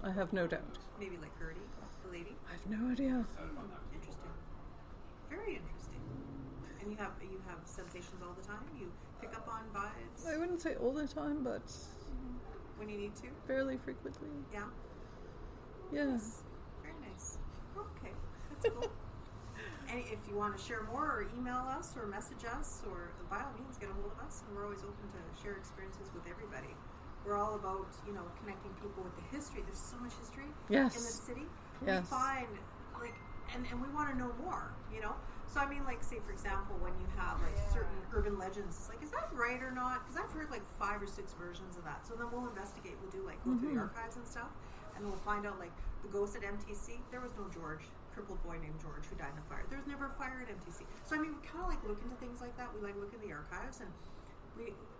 I have no doubt. Maybe like Gertie, the lady? I have no idea. Interesting. Very interesting. And you have sensations all the time? You pick up on vibes? I wouldn't say all the time, but When you need to? fairly frequently. Yeah? Yes. Very nice. Okay, that's cool. And if you want to share more, or email us, or message us, or by all means get a hold of us, and we're always open to share experiences with everybody. We're all about, connecting people with the history. There's so much history Yes. in this city. Yes. We find, and we want to know more, So, say, for example, when you have, certain urban legends, it's like, is that right or not? Because I've heard, 5 or 6 versions of that. So then we'll investigate. We'll do, go through the archives and stuff, and we'll find out, the ghost at MTC, there was no crippled boy named George who died in a fire. There was never a fire at MTC. So, we kind of, look into things like that. We, look in the archives, and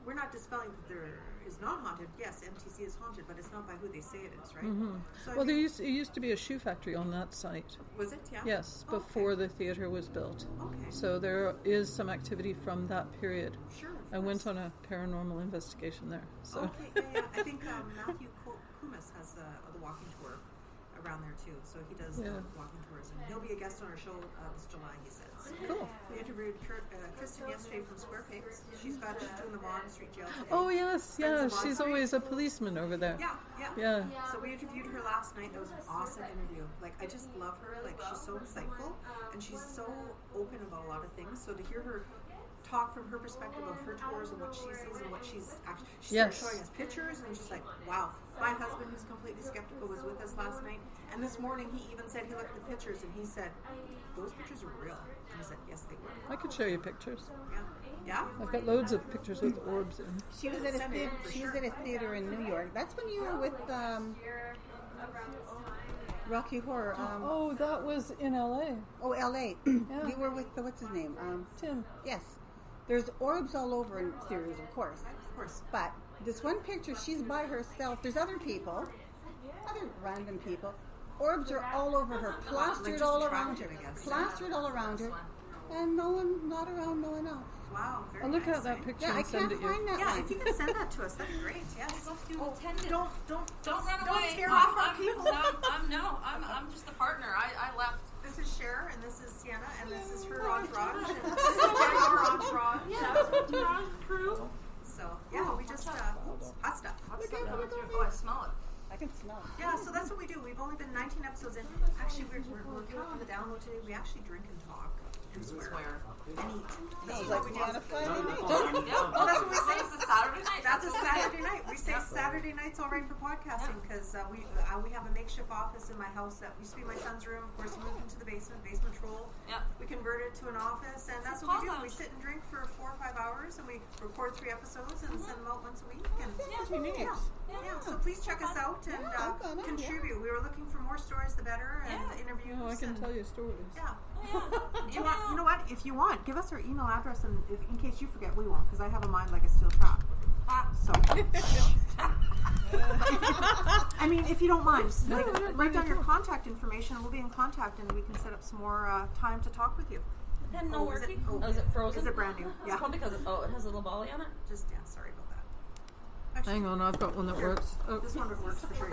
we're not dispelling that there is not haunted. Yes, MTC is haunted, but it's not by who they say it is, right? Mm-hmm. So, Well, it used to be a shoe factory on that site. Was it? Yeah? Yes, before the theatre was built. Okay. So there is some activity from that period. Sure. I went on a paranormal investigation there. So. Okay, yeah. I think Matthew Kumis has the walking tour around there too. So he does the walking tours, and he'll be a guest on our show this July. He says. Cool. We interviewed Kristen yesterday from Square Pigs. She's doing the Vaughan Street Jail today. Oh yes, yeah. She's always a policeman over there. Yeah. So we interviewed her last night. That was an awesome interview. I just love her. She's so insightful, and she's so open about a lot of things. So to hear her talk from her perspective of her tours and what she sees and what she's actually, started showing us pictures, and she's like, wow. My husband, who's completely skeptical, was with us last night, and this morning he even said he looked at the pictures and he said, those pictures are real. And I said, yes, they were. I could show you pictures. Yeah? I've got loads of pictures with orbs in. She was at a theater. She was at a theater in New York. That's when you were with Rocky Horror. Oh, that was in LA. Oh, LA. Yeah. You were with what's his name? Tim. Yes. There's orbs all over in theaters, of course. Of course. But this one picture, she's by herself. There's other people, other random people. Orbs are all over her, plastered all around her, and not around no one else. Wow, very I'll look nice, at that picture Yeah, I and send can't it you. find that Yeah, one. if you can send that to us, that'd be great. Yes. Don't Don't run away. Don't scare off our people. I'm just a partner. I left. This is Cher, and this is Sienna, and this is her entourage, and this is your entourage. Yeah, crew. So, yeah, we just, hot stuff. Oh, I smell it. I can smell it. Yeah, so that's what we do. We've only been 19 episodes in. Actually, we're kind of on the download today. We actually drink and talk and swear and eat. This is what we do. On a Friday night. Well, that's what we say. It's a Saturday night. That's a Saturday night. We say Saturday night's all right for podcasting because we have a makeshift office in my house that used to be my son's room. Of course, we moved into the basement roll. Yeah. We converted it to an office, and that's what we do. We sit and drink for 4 or 5 hours, and we record 3 episodes and send them out once a week. And yeah. So please check us out and contribute. We were looking for more stories, the better, and interviews. Oh, I can tell you stories. Yeah. Do you want? You know what? If you want, give us our email address, and in case you forget, we won't, because I have a mind like a steel trap. So, I mean, if you don't mind, write down your contact information, and we'll be in contact, and we can set up some more time to talk with you. The pen not working? Is it frozen? Is it brand new? It's probably because it has a little volley on it. Sorry about that. Actually, Hang on, I've got one that works. Oh. This one works for sure.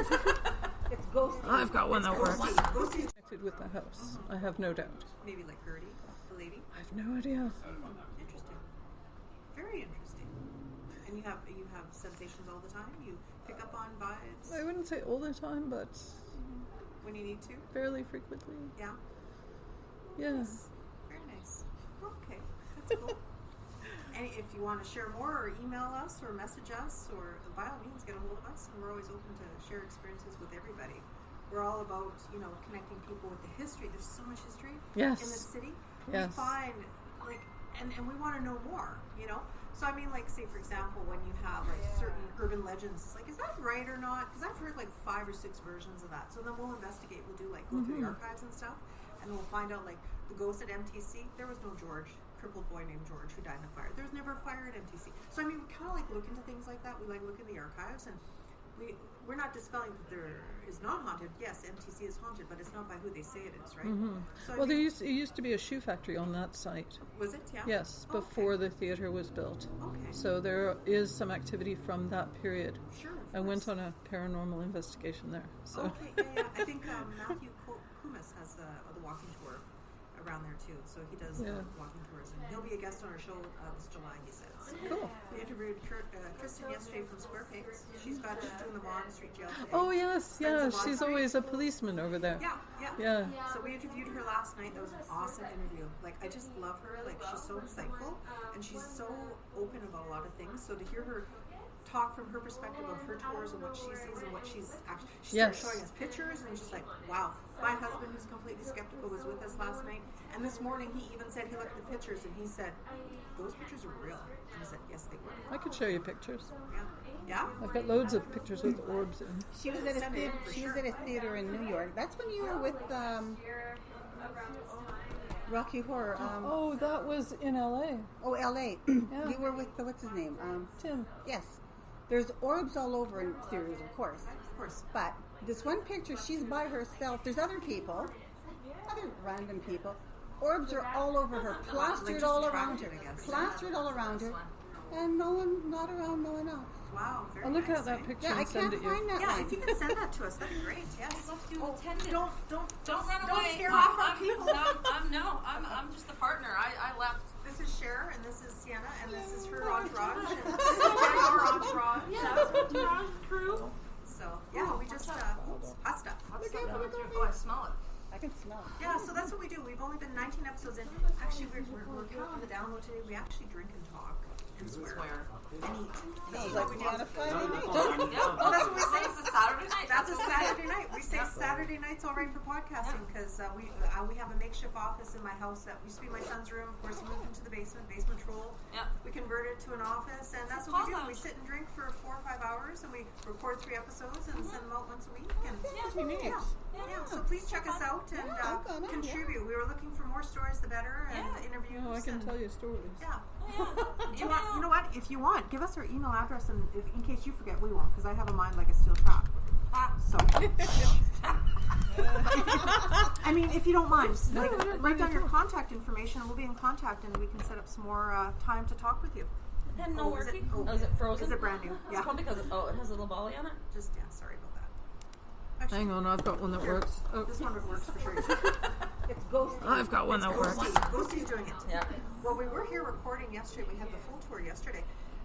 It's ghosty. I've got one that works. Ghosty. Connected with the house. I have no doubt. Maybe like Gertie, the lady. I have no idea. Interesting. Very interesting. And you have sensations all the time? You pick up on vibes? I wouldn't say all the time, but when you need to? fairly frequently. Yeah? Yes. Very nice. Okay, that's cool. And if you want to share more, or email us, or message us, or by all means get a hold of us, and we're always open to share experiences with everybody. We're all about, connecting people with the history. There's so much history in this city. Yes. We find, and we want to know more, So, say, for example, when you have, certain urban legends, it's like, is that right or not? Because I've heard, 5 or 6 versions of that. So then we'll investigate. We'll do, go through the archives and stuff, and we'll find out, the ghost at MTC, there was no crippled boy named George who died in a fire. There was never a fire at MTC. So, we kind of, look into things like that. We, look in the archives, and we're not dispelling that there is not haunted. Yes, MTC is haunted, but it's not by who they say it is, right? So Well, it used to be a shoe factory on that site. Was it? Yeah. Yes, before the theatre was built. Okay. So there is some activity from that period. Sure. I went on a paranormal investigation there. So Okay, yeah. I think Matthew Kumis has the walking tour around there too. So he does the walking tours, and he'll be a guest on our show this July. He says. cool. We interviewed Kristen yesterday from Square Pigs. She's doing the Vaughan Street Jail today. Oh yes, Friends yeah. of Vaughan She's Street. always a policeman over there. Yeah. So we interviewed her last night. That was an awesome interview. Like, I just love her. Like, she's so insightful and she's so open about a lot of things. So to hear her talk from her perspective of her tours and what she sees and what she's actually, she started showing us pictures, and she's like, wow. My husband, who's completely skeptical, was with us last night, and this morning he even said he looked at the pictures and he said, those pictures are real. And I said, yes, they were. I could show you pictures. Yeah. I've got loads of pictures with orbs in. She was at a theater in New York. That's when you were with Rocky Horror. Oh, that was in LA. Oh, LA. Yeah. You were with what's his name? Tim. Yes. There's orbs all over in theaters, of course. Of course. But this one picture, she's by herself. There's other people, other random people. Orbs are all over her, plastered all around her. Plastered all around her. And no one, not around no one else. Wow. Very I'll look nice. at that picture Yeah, I and send can't it you. find that Yeah, one. if you could send that to us, that'd be great. Yes. Don't Don't run don't away. scare off our people. I'm just the partner. I left. This is Cher, and this is Sienna, and this is her entourage, and this is Jenn, our entourage. Entourage crew. So yeah, we just hot stuff. Oh, I smell it. I can smell it. Yeah, so that's what we do. We've only been 19 episodes in. Actually, we're counting the download today. We actually drink and talk and swear and eat. This is what we do on a Friday night. Oh, that's what we say. It's a Saturday night. That's a Saturday night. We say Saturday night's all right for podcasting because we have a makeshift office in my house that used to be my son's room. Of course, we moved into the basement room. Yeah. We converted it to an office, and that's what we do. We sit and drink for 4 or 5 hours, and we record 3 episodes and send them out once a week. And so please check us out and contribute. We were looking for more stories, the better, and the interviews. Oh, I can tell you stories. Yeah. You know what? If you want, give us our email address, and in case you forget, we won't, because I have a mind like a steel trap. So, I mean, if you don't mind, just write down your contact information, and we'll be in contact, and we can set up some more time to talk with you. Pen no working. Is Is it frozen? Is it brand new? It's probably because it has a little volley on it. Just sorry about that. Actually, Hang on, I've got one that works. Oh, this one works for sure. It's ghosty. I've got one that works. Ghosty's doing it. Yeah. Well, we were here recording yesterday. We had the full tour yesterday,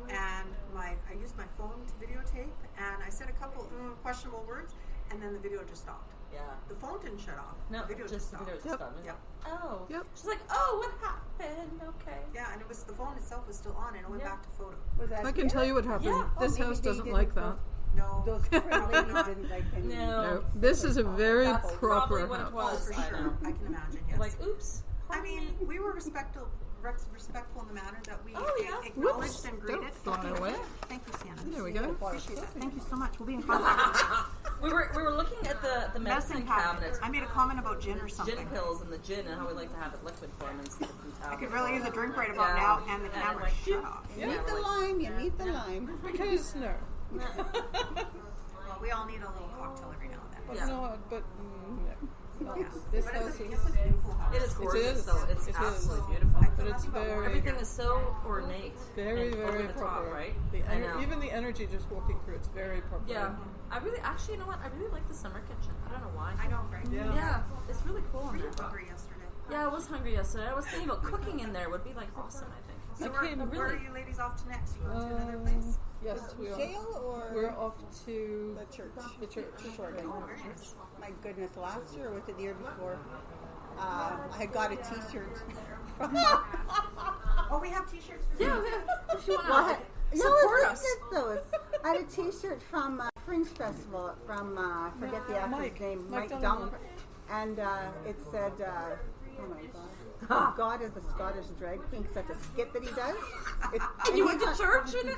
and I used my phone to videotape, and I said a couple questionable words, and then the video just stopped. Yeah. The phone didn't shut off. No, the video just stopped. Video just stopped. Yep. Oh. Yep. She's like, oh, what happened? Okay. Yeah, and it was the phone itself was still on, and it went back to photo. Was that I can tell you what happened. Yeah. This maybe house they doesn't didn't like that. No. Those different ladies didn't like any. No, this is a very That's probably proper what it house. was. For I sure. know. I can imagine. Yes. Like, oops. I mean, we were respectful in the manner that we acknowledged Whoops. and greeted. Don't fly away. Thank you, Sienna. There we go. Appreciate that. Thank you so much. We'll be in contact. We were looking at the medicine cabinet. I made a comment about gin or something. Gin pills and the gin and how we like to have it liquid form instead of from I tablets. could really use a drink right about now, and the camera like, shut off. You need the lime. You need the lime. Because no. Well, we all need a little cocktail every now and then. But Yeah. no, but no. Yeah. This But house it's a is. beautiful house. It is gorgeous, is. though. It's It is. absolutely beautiful. But it's very, Everything is so ornate. very, and very over the top, proper. right? The I know. even the energy just walking through, it's very proper. Yeah. Actually, you know what? I really like the summer kitchen. I don't know why. I know, right? Yeah, it's really cool Were in you there. hungry yesterday? Yeah, I was hungry yesterday. I was thinking about cooking in there would be like awesome, I think. So I came where are really- you ladies off to next? You going to another place? Yes, we are. Jail or We're off to the church? the church. Oh, very nice. My goodness, last year or was it the year before? I got a T-shirt from. Oh, we have T-shirts for Yeah, you. yeah. If you want Well, to yeah, support let's us. get those. I had a T-shirt from Fringe Festival from I forget the actor's name, MacDonald. MacDonald, and it said, "Oh my God, God is a Scottish drag queen." 'Cause that's a skit that he does. And you went to church in it?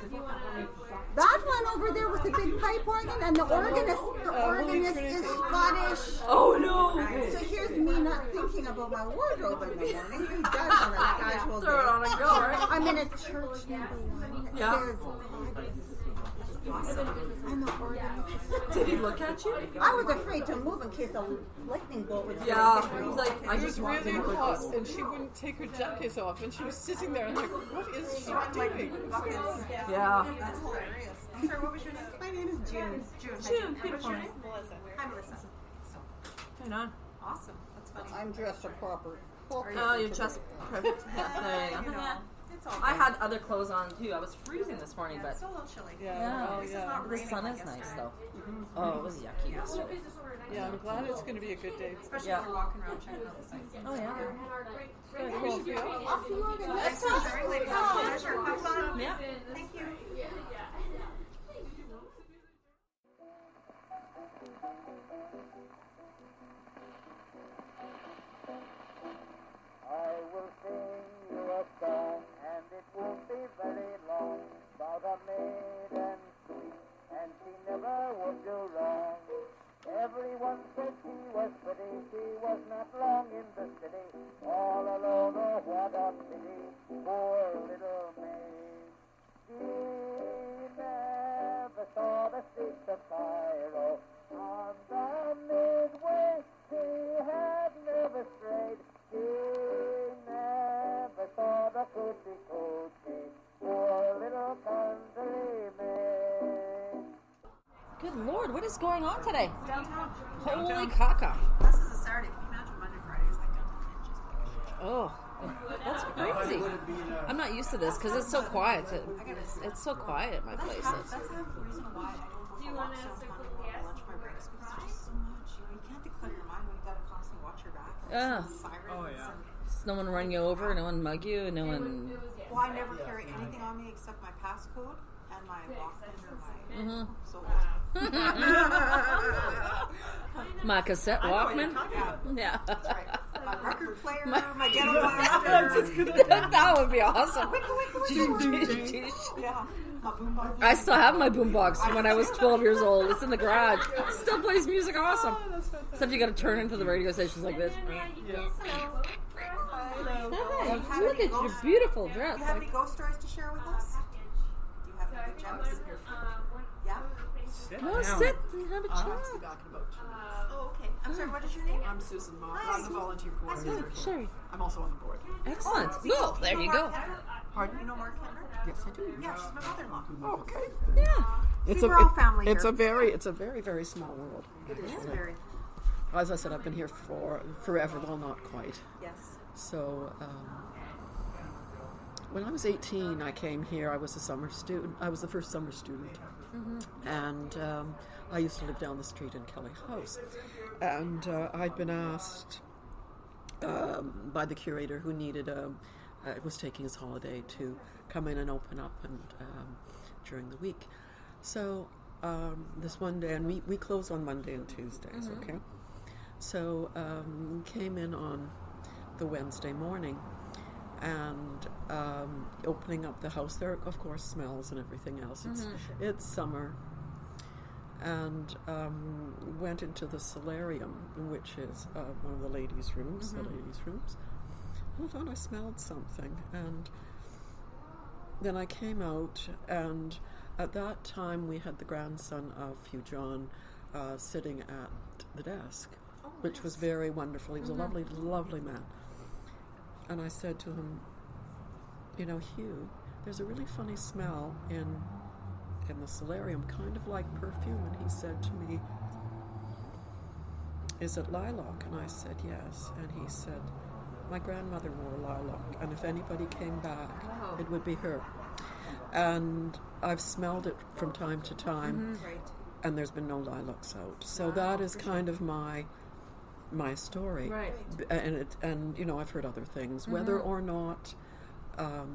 That one over there with the big pipe organ, and the organist is Scottish. Oh no! So here's me not thinking about my wardrobe in the morning. He does on a casual day. Throw it on and go, right? I'm in a church number 1. It Yeah. says, and the organist is Did he look at you? I was afraid to move in case a lightning bolt was Yeah. going to hit He's me. like, I It was just want to really look hot, at this. and she wouldn't take her jacket off, and she was sitting there and like, what is she doing? buckets. Yeah. That's hilarious. Sorry, what was your name? My name is June. June. June, What's beautiful your name. name? Melissa. Hi, Melissa. So, Right on. awesome. That's funny. I'm dressed appropriate. Oh, you're just perfect. Yeah, there you go. Yeah. It's all I good. had other clothes on too. I was freezing this morning, Yeah, but it's still a little chilly. Yeah, yeah, well, This is yeah. not the raining sun like is nice yesterday. though. Oh, it was yucky yesterday. Yeah, I'm glad it's going to be a good day. Especially Yeah. if we're walking around checking out the sights. Oh yeah. We should be off. Thanks for sharing, ladies. It's a pleasure. Have fun. Yeah. Thank you. I will sing you a song, and it won't be very long, about a maiden sweet, and she never would do wrong. Everyone said she was pretty, she was not long in the city, all alone, oh what a pity, poor little maid. She never saw the streets of Cairo, on the midway she had never strayed. She never saw the coochie coochie, poor little country maid. Good Lord, what is going on today? Downtown. Holy caca. This is a Saturday. Can you imagine Monday, Friday? It's like downtown. Oh, that's crazy. I'm not used to this because it's so quiet. It's so quiet at my That's place. half the reason why I don't go for walks downtown on lunch my breaks, because there's just so much. You can't declare your mind when you got to constantly watch your back. Yeah. Sirens and, No one run you over, no one mug you, no one. well, I never carry anything on me except my passcode and my Walkman or my so My cassette Walkman. yeah, Yeah. that's right. My record player, my ghetto blaster. That would be awesome. Yeah, my boombox. I still have my boombox from when I was 12 years old. It's in the garage. It still plays music awesome. Except you got to turn into the radio stations like this. Oh, look at your beautiful dress. Do you have any ghost stories to share with us? Do you have any good gems? Yeah? No, sit and have a chat. Oh, okay. I'm sorry, what is your name? I'm Susan Mock. I'm the volunteer Oh, coordinator. sure. I'm also on the board. Excellent. Well, there you go. Pardon? You know Mark Henry? Yes, I do. Yeah, she's my mother-in-law. Oh, okay. Yeah. See, we're all family It's here. a very, very small world. It is very. As I said, I've been here for forever. Well, not quite. Yes. So, when I was 18, I came here. I was a summer student. I was the first summer student. And I used to live down the street in Kelly House. And I'd been asked by the curator who needed was taking his holiday to come in and open up and during the week. So this one day, and we close on Monday and Tuesdays, okay? So came in on the Wednesday morning, and opening up the house, there of course smells and everything else. It's summer, and went into the solarium, which is one of the ladies' rooms. The ladies' rooms. I thought I smelled something, and then I came out, and at that time we had the grandson of Hugh John sitting at the desk, which was very wonderful. He was a lovely, lovely man. And I said to him, you know, Hugh, there's a really funny smell in the solarium, kind of like perfume. And he said to me, is it lilac? And I said, yes. And he said, my grandmother wore lilac, and if anybody came back, it would be her. And I've smelled it from time to time, and there's been no lilacs out. So that is kind of my story. Right. And you know, I've heard other things, whether or not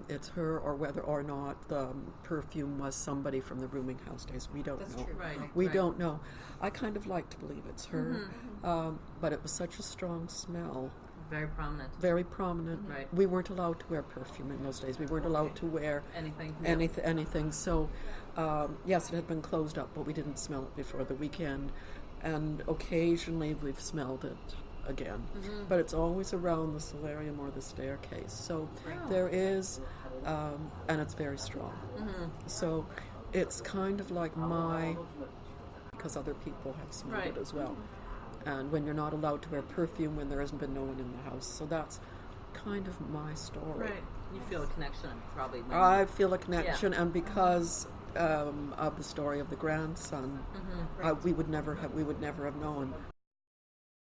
it's her, or whether or not the perfume was somebody from the rooming house days. We don't know. Right. We don't know. I kind of like to believe it's her, but it was such a strong smell. Very prominent. Very prominent. Right. We weren't allowed to wear perfume in those days. We weren't allowed to wear Anything. anything. So, yes, it had been closed up, but we didn't smell it before the weekend. And occasionally we've smelled it again. But it's always around the solarium or the staircase. So there is, and it's very strong. So it's kind of like because other people have smelled it as well. And when you're not allowed to wear perfume, when there hasn't been no one in the house. So that's kind of my story. Right. You feel a connection, probably. I feel a connection, and because of the story of the grandson, we would never have known.